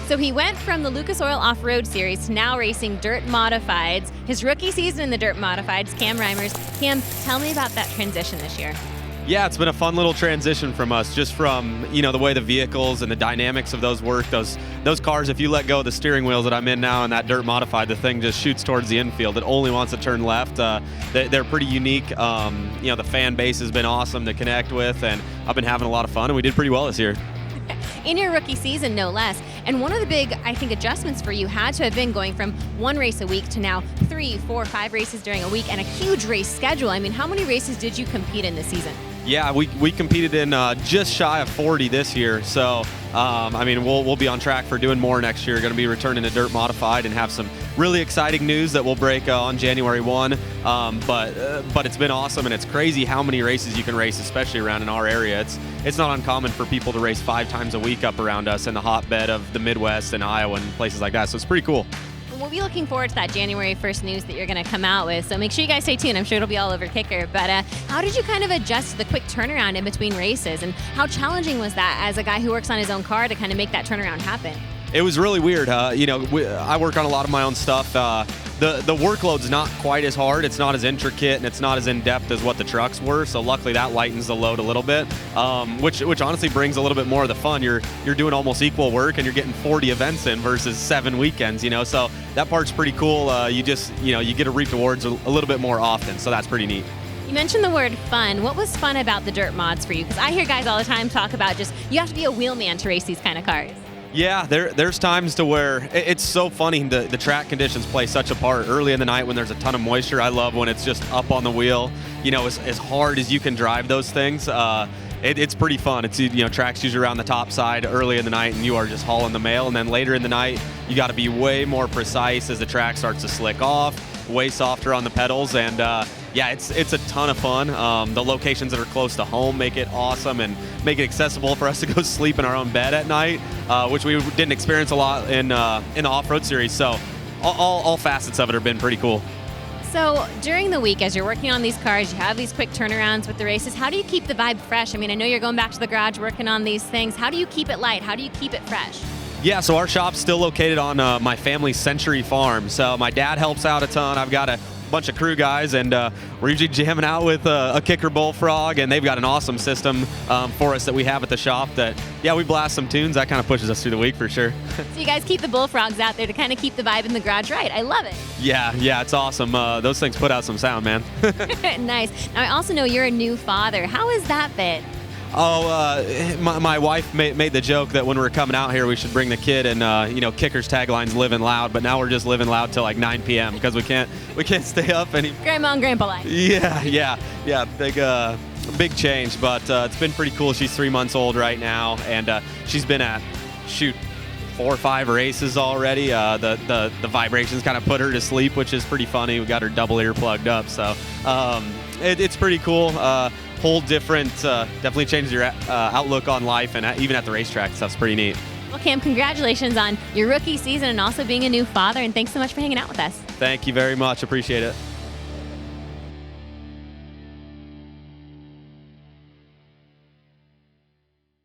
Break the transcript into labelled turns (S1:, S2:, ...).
S1: So he went from the Lucas Oil Off-Road Series to now racing dirt modifieds. His rookie season in the dirt modifieds, Cam Reimers. Cam, tell me about that transition this year.
S2: Yeah, it's been a fun little transition from us, just from, the way the vehicles and the dynamics of those work. Those cars, if you let go of the steering wheels that I'm in now and that dirt modified, the thing just shoots towards the infield. It only wants to turn left. They're pretty unique. The fan base has been awesome to connect with, and I've been having a lot of fun, and we did pretty well this year.
S1: In your rookie season, no less. And one of the big, I think, adjustments for you had to have been going from one race a week to now 3, 4, 5 races during a week and a huge race schedule. I mean, how many races did you compete in this season?
S2: Yeah, we competed in just shy of 40 this year. So, we'll be on track for doing more next year. Going to be returning to dirt modified and have some really exciting news that will break on January 1. But it's been awesome, and it's crazy how many races you can race, especially around in our area. It's not uncommon for people to race 5 times a week up around us in the hotbed of the Midwest and Iowa and places like that. So it's pretty cool.
S1: We'll be looking forward to that January 1st news that you're going to come out with, so make sure you guys stay tuned. I'm sure it'll be all over Kicker. But how did you kind of adjust to the quick turnaround in between races, and how challenging was that as a guy who works on his own car to kind of make that turnaround happen?
S2: It was really weird. I work on a lot of my own stuff. The workload's not quite as hard. It's not as intricate, and it's not as in-depth as what the trucks were. So luckily that lightens the load a little bit, which honestly brings a little bit more of the fun. You're doing almost equal work, and you're getting 40 events in versus 7 weekends. So that part's pretty cool. You get to reap the rewards a little bit more often. So that's pretty neat.
S1: You mentioned the word fun. What was fun about the dirt mods for you? Because I hear guys all the time talk about just you have to be a wheelman to race these kind of cars.
S2: Yeah, there's times to where it's so funny. The track conditions play such a part. Early in the night when there's a ton of moisture, I love when it's just up on the wheel. As hard as you can drive those things, it's pretty fun. It's tracks usually around the top side early in the night, and you are just hauling the mail. And then later in the night, you got to be way more precise as the track starts to slick off, way softer on the pedals, and it's a ton of fun. The locations that are close to home make it awesome and make it accessible for us to go sleep in our own bed at night, which we didn't experience a lot in the off-road series. So all facets of it have been pretty cool.
S1: So during the week, as you're working on these cars, you have these quick turnarounds with the races. How do you keep the vibe fresh? I mean, I know you're going back to the garage working on these things. How do you keep it light? How do you keep it fresh?
S2: Yeah, so our shop's still located on my family's Century Farm. So my dad helps out a ton. I've got a bunch of crew guys, and we're usually jamming out with a Kicker Bullfrog, and they've got an awesome system for us that we have at the shop that, we blast some tunes. That kind of pushes us through the week for sure.
S1: So you guys keep the Bullfrogs out there to kind of keep the vibe in the garage right. I love it.
S2: Yeah, it's awesome. Those things put out some sound, man.
S1: Nice. Now, I also know you're a new father. How has that been?
S2: My wife made the joke that when we're coming out here, we should bring the kid, and Kicker's tagline's living loud, but now we're just living loud till like 9 p.m. because we can't stay up any.
S1: Grandma and Grandpa life.
S2: Yeah, big change, but it's been pretty cool. She's 3 months old right now, and she's been at 4 or 5 races already. The vibrations kind of put her to sleep, which is pretty funny. We got her double ear plugged up, so it's pretty cool. Whole different, definitely changes your outlook on life, and even at the racetrack, stuff's pretty neat.
S1: Well, Cam, congratulations on your rookie season and also being a new father, and thanks so much for hanging out with us.
S2: Thank you very much. Appreciate it.